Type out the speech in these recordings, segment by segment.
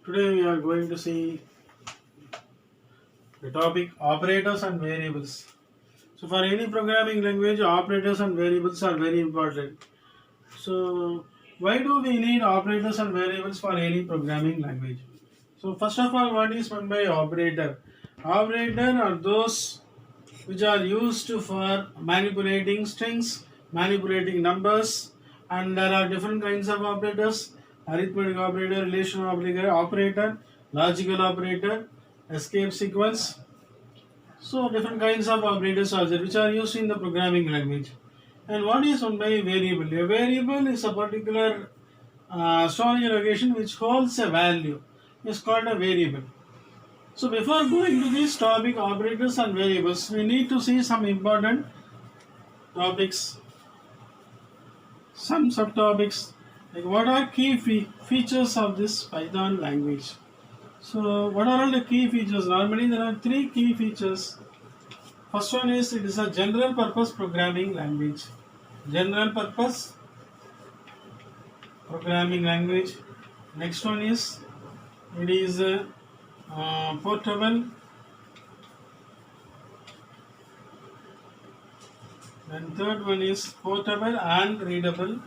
Today we are going to see the topic operators and variables. So for any programming language, operators and variables are very important. So why do we need operators and variables for any programming language? So first of all, what is meant by operator? Operator are those which are used for manipulating strings, manipulating numbers, and there are different kinds of operators: arithmetic operator, relational operator, logical operator, escape sequence. So different kinds of operators are there which are used in the programming language. And what is one by variable? A variable is a particular storage location which holds a value. It's called a variable. So before going to this topic, operators and variables, we need to see some important topics, some subtopics, like what are key features of this Python language. So what are all the key features? Normally there are three key features. First one is it is a general purpose programming language. General purpose programming language. Next one is it is portable. And third one is portable and readable.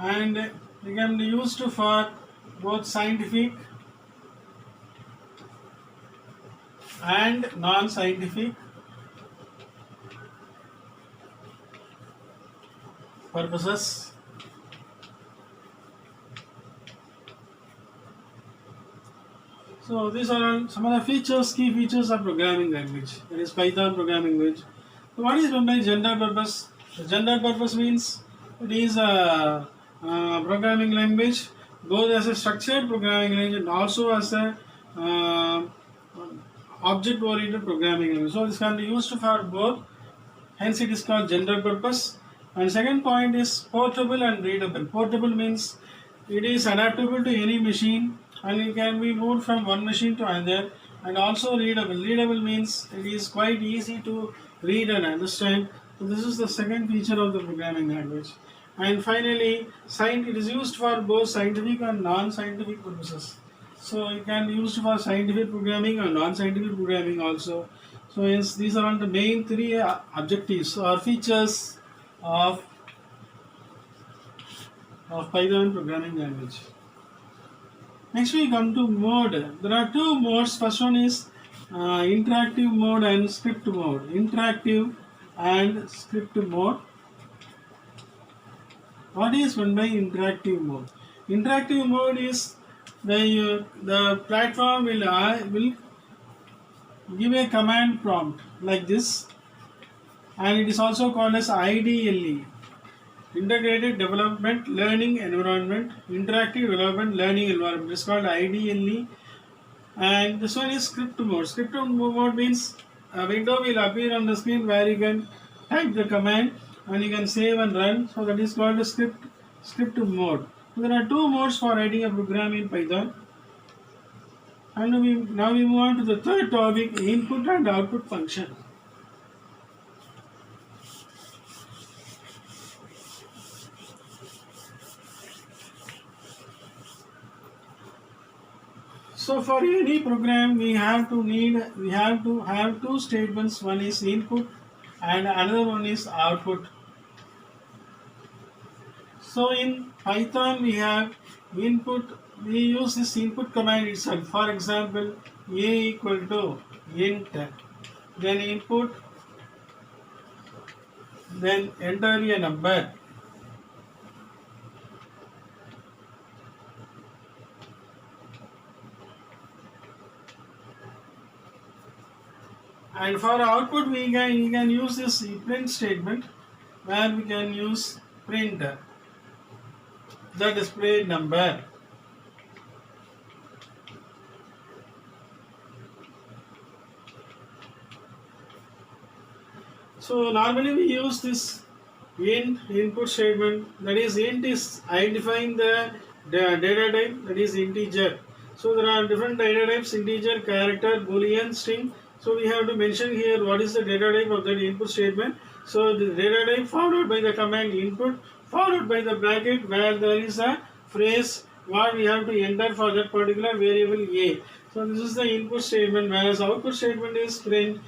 And it can be used for both scientific and non-scientific purposes. So these are some of the features, key features of programming language. That is Python programming language. So what is meant by general purpose? The general purpose means it is a programming language, both as a structured programming language and also as a object-oriented programming language. So this can be used for both. Hence, it is called general purpose. And second point is portable and readable. Portable means it is adaptable to any machine and it can be moved from one machine to another. And also readable. Readable means it is quite easy to read and understand. So this is the second feature of the programming language. And finally, it is used for both scientific and non-scientific purposes. So it can be used for scientific programming and non-scientific programming also. So yes, these are all the main three objectives or features of Python programming language. Next we come to mode. There are two modes. First one is interactive mode and script mode. Interactive and script mode. What is meant by interactive mode? Interactive mode is the platform will give a command prompt like this, and it is also called as IDLE, Integrated Development Learning Environment, Interactive Development Learning Environment. It's called IDLE. And this one is script mode. Script mode means a window will appear on the screen where you can type the command and you can save and run. So that is called a script mode. So there are two modes for writing a program in Python. And now we move on to the third topic, input and output function. So for any program we have to have two statements. One is input and another one is output. So in Python we have input. We use this input command itself. For example, a equal to int, then input, then enter a number. And for output we can use this print statement where we can use print the displayed number. So normally we use this int input statement, that is int is identifying the data type, that is integer. So there are different data types: integer, character, boolean, string. So we have to mention here what is the data type of that input statement. So the data type followed by the command input followed by the bracket where there is a phrase what we have to enter for that particular variable A. So this is the input statement, whereas output statement is print.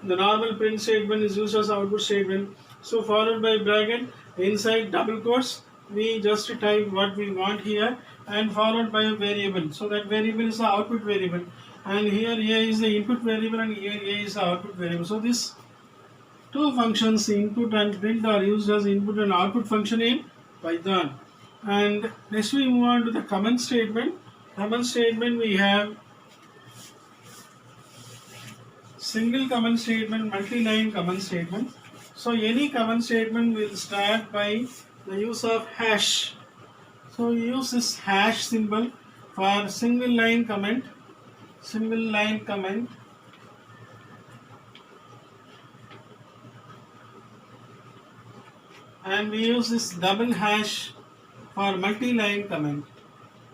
The normal print statement is used as output statement. So followed by bracket, inside double quotes we just type what we want here and followed by a variable. So that variable is the output variable, and here A is the input variable and here A is the output variable. So this two functions, input and print, are used as input and output function in Python. And next we move on to the comment statement. Comment statement, we have single comment statement, multi-line comment statement. So any comment statement will start by the use of hash. So we use this hash symbol for single line comment. Single line comment. And we use this double hash for multi-line comment.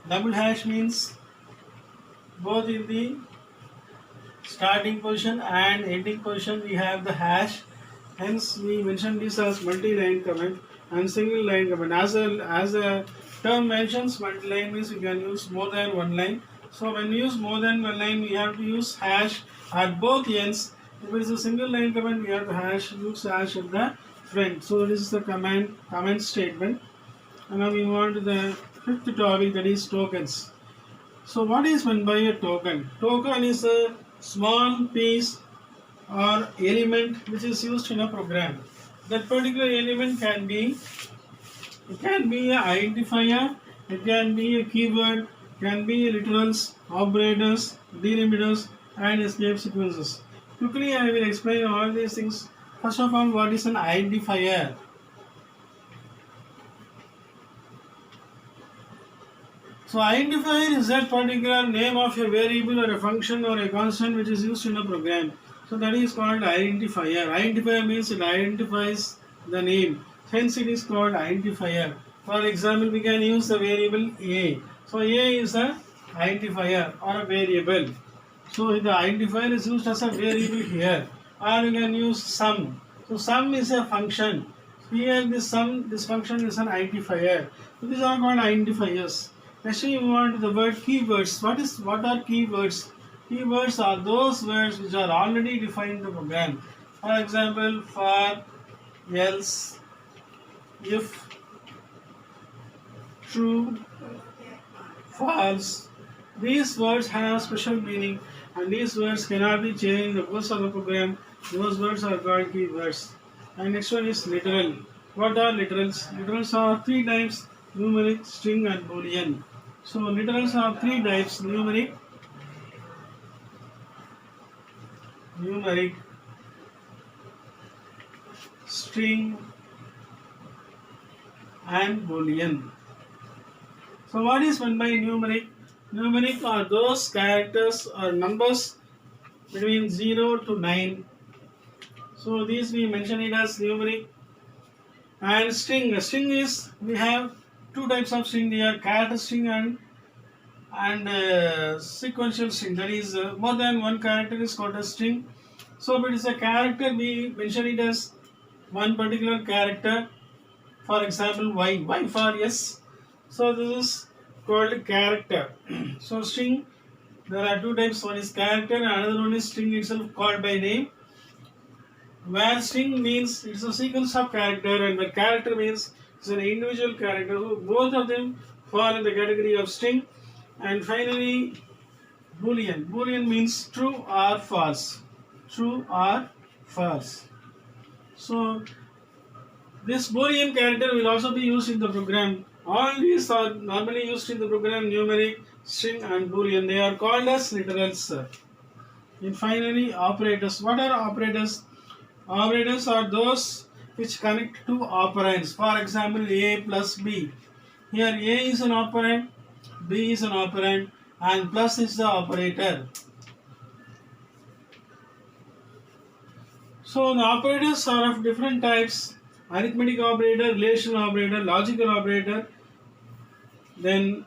Double hash means both in the starting position and ending position we have the hash. Hence we mention this as multi-line comment and single line comment. As a term mentions, multi-line means you can use more than one line. So when you use more than one line, we have to use hash at both ends. If it is a single line comment, we have to use hash at the front. So this is the comment statement. And now we move on to the fifth topic, that is tokens. So what is meant by a token? Token is a small piece or element which is used in a program. That particular element can be an identifier, it can be a keyword, can be literals, operators, delimiters, and escape sequences. Quickly I will explain all these things. First of all, what is an identifier? So identifier is that particular name of a variable or a function or a constant which is used in a program. So that is called identifier. Identifier means it identifies the name. Hence it is called identifier. For example, we can use the variable A. So A is a identifier or a variable. So the identifier is used as a variable here. Or you can use sum. So sum is a function. Here this function is an identifier. So these are called identifiers. Next we move on to the word keywords. What are keywords? Keywords are those words which are already defined in the program. For example, for, else, if, true, false. These words have special meaning and these words cannot be changed in the course of the program. Those words are called keywords. And next one is literal. What are literals? Literals are three types: numeric, string and boolean. So literals are three types: numeric, string and boolean. So what is meant by numeric? Numeric are those characters or numbers between 0 to 9. So these we mention it as numeric. And string. String is, we have two types of string. They are character string and sequential string. That is more than one character is called a string. So if it is a character, we mention it as one particular character. For example, Y for yes. So this is called character. So string, there are two types. One is character and another one is string itself called by name. Where string means it's a sequence of character and where character means it's an individual character. So both of them fall in the category of string. And finally, boolean. Boolean means true or false. True or false. So this boolean character will also be used in the program. All these are normally used in the program: numeric, string and boolean. They are called as literals. And finally, operators. What are operators? Operators are those which connect to operands. For example, A plus B. Here A is an operand, B is an operand, and plus is the operator. So the operators are of different types: arithmetic operator, relational operator, logical operator, then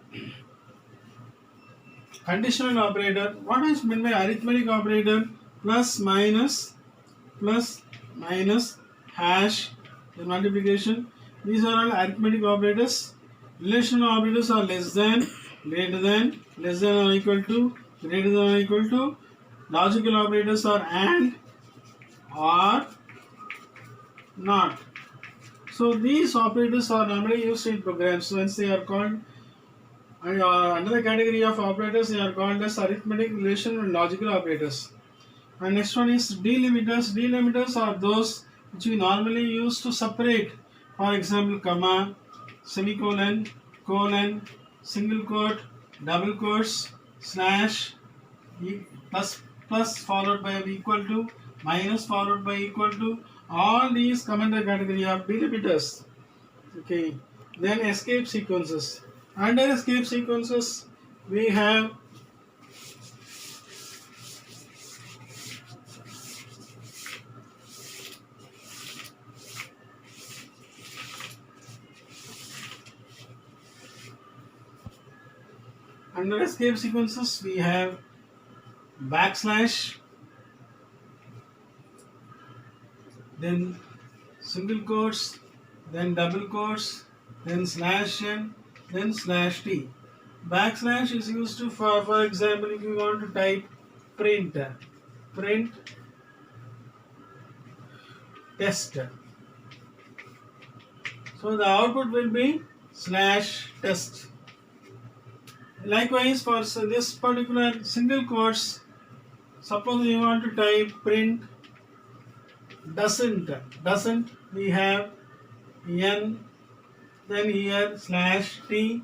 conditional operator. What is meant by arithmetic operator? Plus, minus, hash, then multiplication. These are all arithmetic operators. Relational operators are less than, greater than, less than or equal to, greater than or equal to. Logical operators are and, or, not. So these operators are normally used in programs. Once they are called another category of operators, they are called as arithmetic, relational, and logical operators. And next one is delimiters. Delimiters are those which we normally use to separate. For example, comma, semicolon, colon, single quote, double quotes, slash, plus plus followed by equal to, minus followed by equal to. All these come under the category of delimiters. Okay. Then escape sequences. Under escape sequences, we have backslash, then single quotes, then double quotes, then slash n, then slash t. Backslash is used to for example, if you want to type print test. So the output will be slash test. Likewise, for this particular single quotes, suppose you want to type print doesn't, we have n, then here slash t.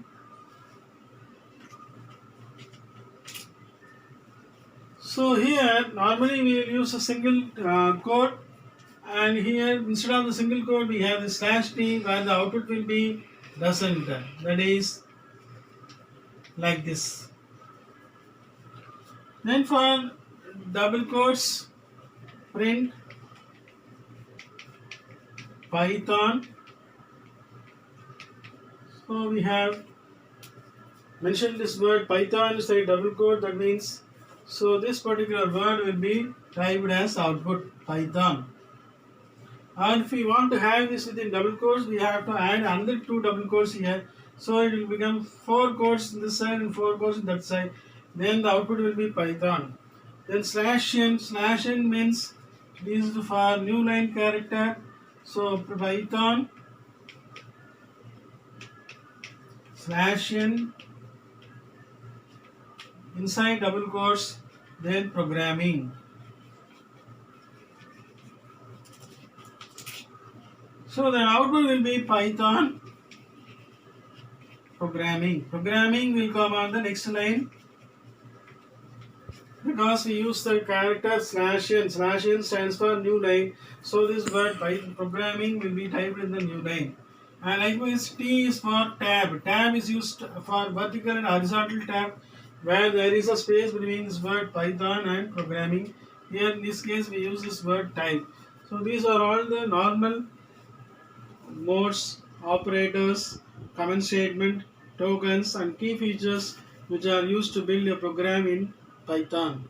So here normally we will use a single quote, and here instead of the single quote we have the slash t, where the output will be doesn't, that is like this. Then for double quotes, print Python. So we have mentioned this word Python is a double quote, that means so this particular word will be typed as output Python. And if we want to have this within double quotes, we have to add another 2 double quotes here. So it will become 4 quotes on this side and 4 quotes on that side. Then the output will be Python. Then slash n means this is for new line character. So Python slash n inside double quotes, then programming. So the output will be Python programming. Programming will come on the next line because we use the character slash n. Slash n stands for new line. So this word Python programming will be typed in the new line. And likewise T is for tab. Tab is used for vertical and horizontal tab, where there is a space between this word Python and programming. Here in this case we use this word type. So these are all the normal modes, operators, comment statement, tokens and key features which are used to build a program in Python.